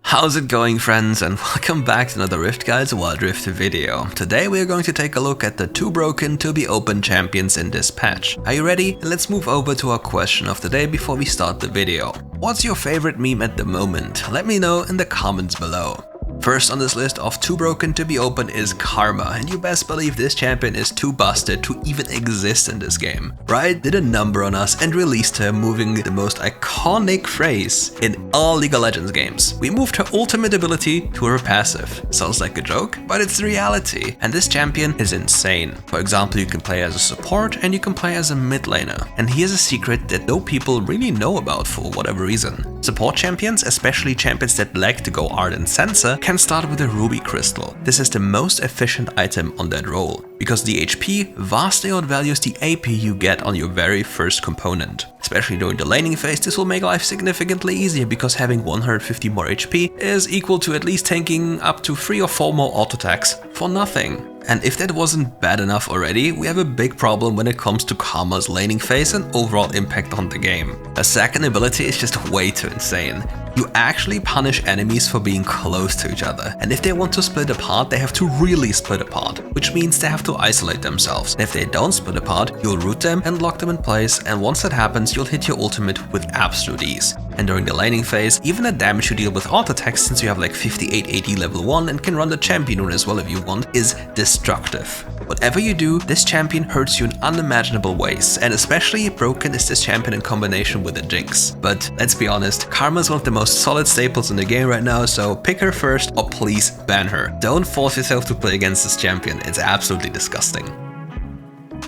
How's it going, friends, and welcome back to another RiftGuides WildRift video. Today we are going to take a look at the 2 broken to be open champions in this patch. Are you ready? Let's move over to our question of the day before we start the video. What's your favorite meme at the moment? Let me know in the comments below. First on this list of 2 broken to be open is Karma, and you best believe this champion is too busted to even exist in this game. Riot did a number on us and released her moving the most iconic phrase in all League of Legends games. We moved her ultimate ability to her passive. Sounds like a joke, but it's the reality, and this champion is insane. For example, you can play as a support and you can play as a mid laner. And here's a secret that no people really know about for whatever reason. Support champions, especially champions that like to go art and sensor, can start with a ruby crystal. This is the most efficient item on that role, because the HP vastly outvalues the AP you get on your very first component. Especially during the laning phase, this will make life significantly easier, because having 150 more HP is equal to at least tanking up to 3 or 4 more auto attacks for nothing. And if that wasn't bad enough already, we have a big problem when it comes to Karma's laning phase and overall impact on the game. Her second ability is just way too insane. You actually punish enemies for being close to each other, and if they want to split apart, they have to really split apart, which means they have to isolate themselves. And if they don't split apart, you'll root them and lock them in place, and once that happens, you'll hit your ultimate with absolute ease. And during the laning phase, even the damage you deal with auto attacks, since you have like 58 AD level 1 and can run the champion rune as well if you want, is destructive. Whatever you do, this champion hurts you in unimaginable ways, and especially broken is this champion in combination with a Jinx. But let's be honest, Karma is one of the most solid staples in the game right now, so pick her first or please ban her. Don't force yourself to play against this champion, it's absolutely disgusting.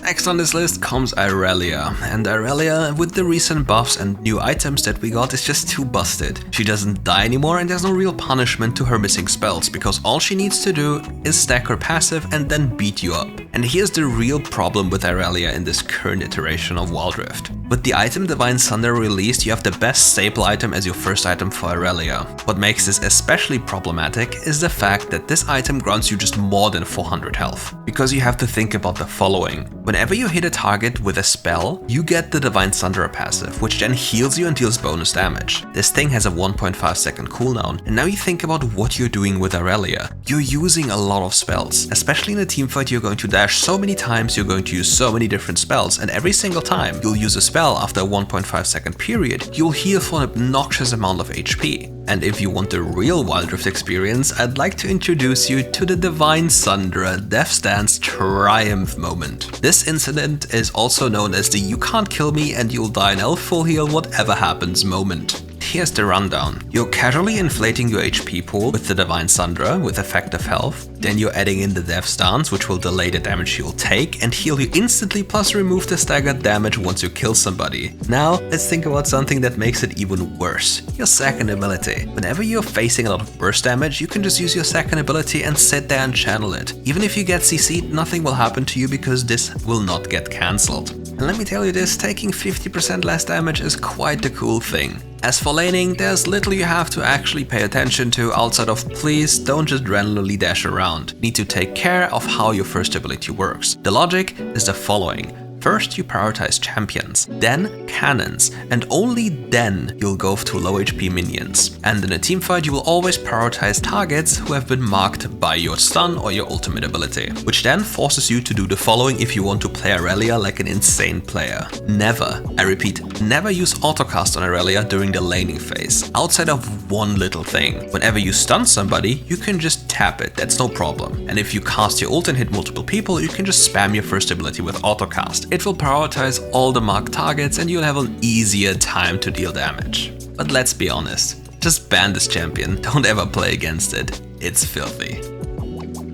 Next on this list comes Irelia, and Irelia, with the recent buffs and new items that we got, is just too busted. She doesn't die anymore and there's no real punishment to her missing spells, because all she needs to do is stack her passive and then beat you up. And here's the real problem with Irelia in this current iteration of WildRift. With the item Divine Sinnr released, you have the best staple item as your first item for Irelia. What makes this especially problematic is the fact that this item grants you just more than 400 health. Because you have to think about the following. Whenever you hit a target with a spell, you get the Divine Sinnr passive, which then heals you and deals bonus damage. This thing has a 1.5 second cooldown, and now you think about what you're doing with Irelia. You're using a lot of spells. Especially in a teamfight, you're going to dash so many times, you're going to use so many different spells, and every single time you'll use a spell after a 1.5 second period, you'll heal for an obnoxious amount of HP. And if you want the real WildRift experience, I'd like to introduce you to the Divine Sinnr Death Dance Triumph moment. This incident is also known as the "you can't kill me and you'll die in elf full heal whatever happens" moment. Here's the rundown. You're casually inflating your HP pool with the Divine Sinnr with effective health. Then you're adding in the Death Dance, which will delay the damage you'll take and heal you instantly, plus remove the staggered damage once you kill somebody. Now, let's think about something that makes it even worse. Your second ability. Whenever you're facing a lot of burst damage, you can just use your second ability and sit there and channel it. Even if you get CC'd, nothing will happen to you because this will not get cancelled. And let me tell you this, taking 50% less damage is quite a cool thing. As for laning, there's little you have to actually pay attention to outside of please don't just randomly dash around. You need to take care of how your first ability works. The logic is the following. First, you prioritize champions, then cannons, and only then you'll go to low HP minions. And in a teamfight, you will always prioritize targets who have been marked by your stun or your ultimate ability, which then forces you to do the following if you want to play Irelia like an insane player. Never, I repeat, never use autocast on Irelia during the laning phase, outside of one little thing. Whenever you stun somebody, you can just tap it, that's no problem. And if you cast your ult and hit multiple people, you can just spam your first ability with autocast. It will prioritize all the marked targets and you'll have an easier time to deal damage. But let's be honest, just ban this champion, don't ever play against it, it's filthy.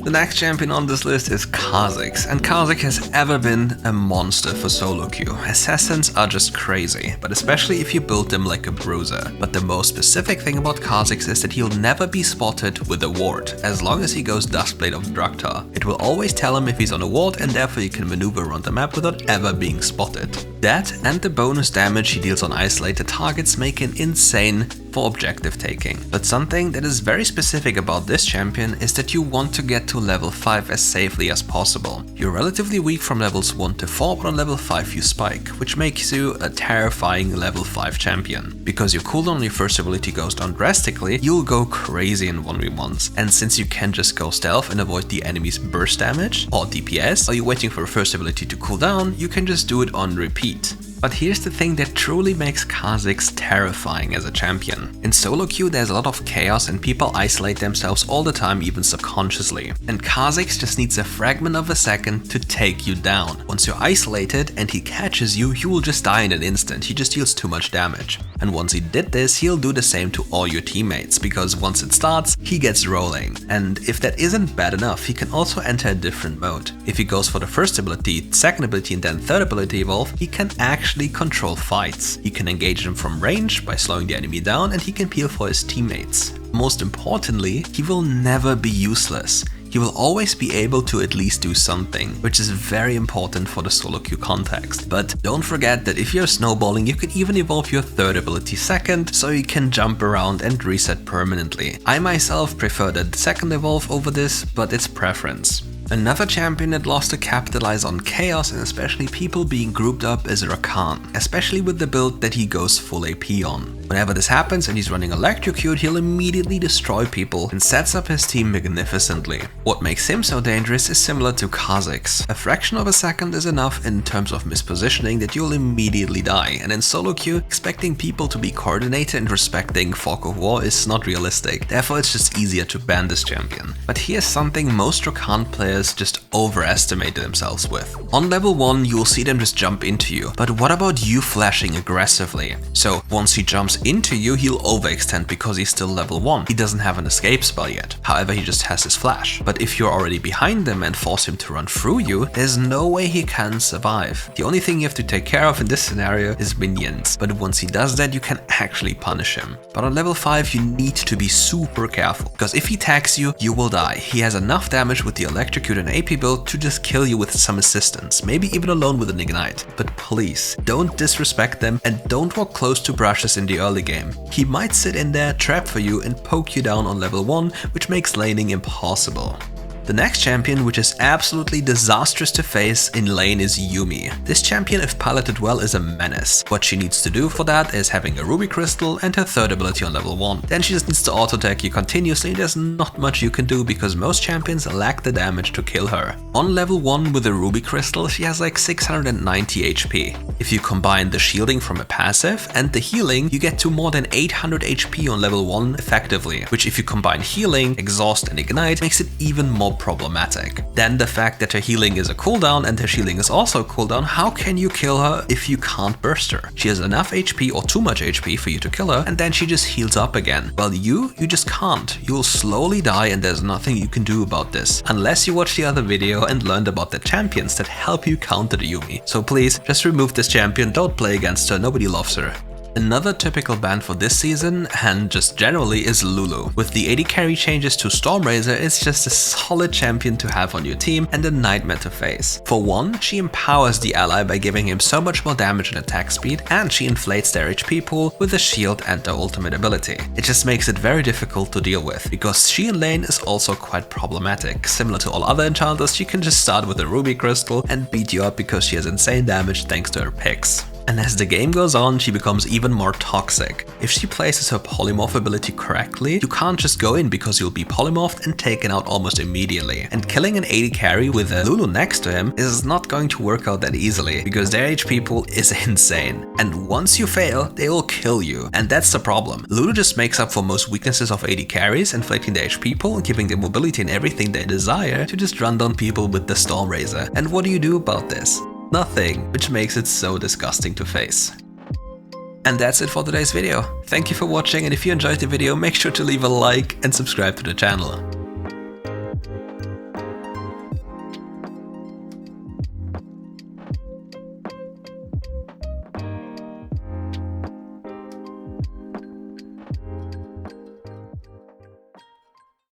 The next champion on this list is Kha'Zix, and Kha'Zix has ever been a monster for solo queue. Assassins are just crazy, but especially if you build them like a bruiser. But the most specific thing about Kha'Zix is that he'll never be spotted with a ward, as long as he goes Duskblade of Draktar. It will always tell him if he's on a ward, and therefore you can maneuver around the map without ever being spotted. That and the bonus damage he deals on isolated targets make him insane for objective taking. But something that is very specific about this champion is that you want to get to level 5 as safely as possible. You're relatively weak from levels 1 to 4, but on level 5 you spike, which makes you a terrifying level 5 champion. Because your cooldown on your first ability goes down drastically, you'll go crazy in 1v1s. And since you can just go stealth and avoid the enemy's burst damage or DPS, while you're waiting for your first ability to cool down, you can just do it on repeat. But here's the thing that truly makes Kha'Zix terrifying as a champion. In solo queue there's a lot of chaos and people isolate themselves all the time, even subconsciously. And Kha'Zix just needs a fragment of a second to take you down. Once you're isolated and he catches you, you will just die in an instant, he just deals too much damage. And once he did this, he'll do the same to all your teammates, because once it starts, he gets rolling. And if that isn't bad enough, he can also enter a different mode. If he goes for the first ability, second ability and then third ability evolve, he can actually control fights. He can engage them from range by slowing the enemy down, and he can peel for his teammates. Most importantly, he will never be useless. He will always be able to at least do something, which is very important for the solo queue context. But don't forget that if you're snowballing, you can even evolve your third ability second, so you can jump around and reset permanently. I myself prefer the second evolve over this, but it's preference. Another champion that loves to capitalize on chaos and especially people being grouped up is Rakan, especially with the build that he goes full AP on. Whenever this happens and he's running Electrocute, he'll immediately destroy people and sets up his team magnificently. What makes him so dangerous is similar to Kha'Zix. A fraction of a second is enough in terms of mispositioning that you'll immediately die, and in solo queue, expecting people to be coordinated and respecting fog of war is not realistic, therefore it's just easier to ban this champion. But here's something most Rakan players just overestimate themselves with. On level 1 you'll see them just jump into you, but what about you flashing aggressively? So once he jumps into you, he'll overextend because he's still level 1. He doesn't have an escape spell yet, however he just has his flash. But if you're already behind him and force him to run through you, there's no way he can survive. The only thing you have to take care of in this scenario is minions, but once he does that you can actually punish him. But on level 5 you need to be super careful, because if he tags you, you will die. He has enough damage with the Electrocute and AP build to just kill you with some assistance, maybe even alone with an ignite. But please, don't disrespect them and don't walk close to brushes in the early game. He might sit in there, trap for you and poke you down on level 1, which makes laning impossible. The next champion, which is absolutely disastrous to face in lane, is Yuumi. This champion, if piloted well, is a menace. What she needs to do for that is having a ruby crystal and her third ability on level 1. Then she just needs to auto-attack you continuously. There's not much you can do because most champions lack the damage to kill her. On level 1 with a ruby crystal, she has like 690 HP. If you combine the shielding from a passive and the healing, you get to more than 800 HP on level 1 effectively, which if you combine healing, exhaust and ignite makes it even more problematic. Then the fact that her healing is a cooldown and her shielding is also a cooldown, how can you kill her if you can't burst her? She has enough HP or too much HP for you to kill her, and then she just heals up again. Well, you just can't. You'll slowly die and there's nothing you can do about this, unless you watch the other video and learned about the champions that help you counter the Yuumi. So please, just remove this champion, don't play against her, nobody loves her. Another typical ban for this season, and just generally, is Lulu. With the AD carry changes to Stormrazor, it's just a solid champion to have on your team and a nightmare to face. For one, she empowers the ally by giving him so much more damage and attack speed, and she inflates their HP pool with a shield and their ultimate ability. It just makes it very difficult to deal with, because she in lane is also quite problematic. Similar to all other enchanters, she can just start with a ruby crystal and beat you up because she has insane damage thanks to her picks. And as the game goes on, she becomes even more toxic. If she places her polymorph ability correctly, you can't just go in because you'll be polymorphed and taken out almost immediately. And killing an AD carry with a Lulu next to him is not going to work out that easily, because their HP pool is insane. And once you fail, they will kill you. And that's the problem. Lulu just makes up for most weaknesses of AD carries, inflating their HP pool, giving them mobility and everything they desire to just run down people with the Stormrazor. And what do you do about this? Nothing, which makes it so disgusting to face. And that's it for today's video. Thank you for watching, and if you enjoyed the video, make sure to leave a like and subscribe to the channel.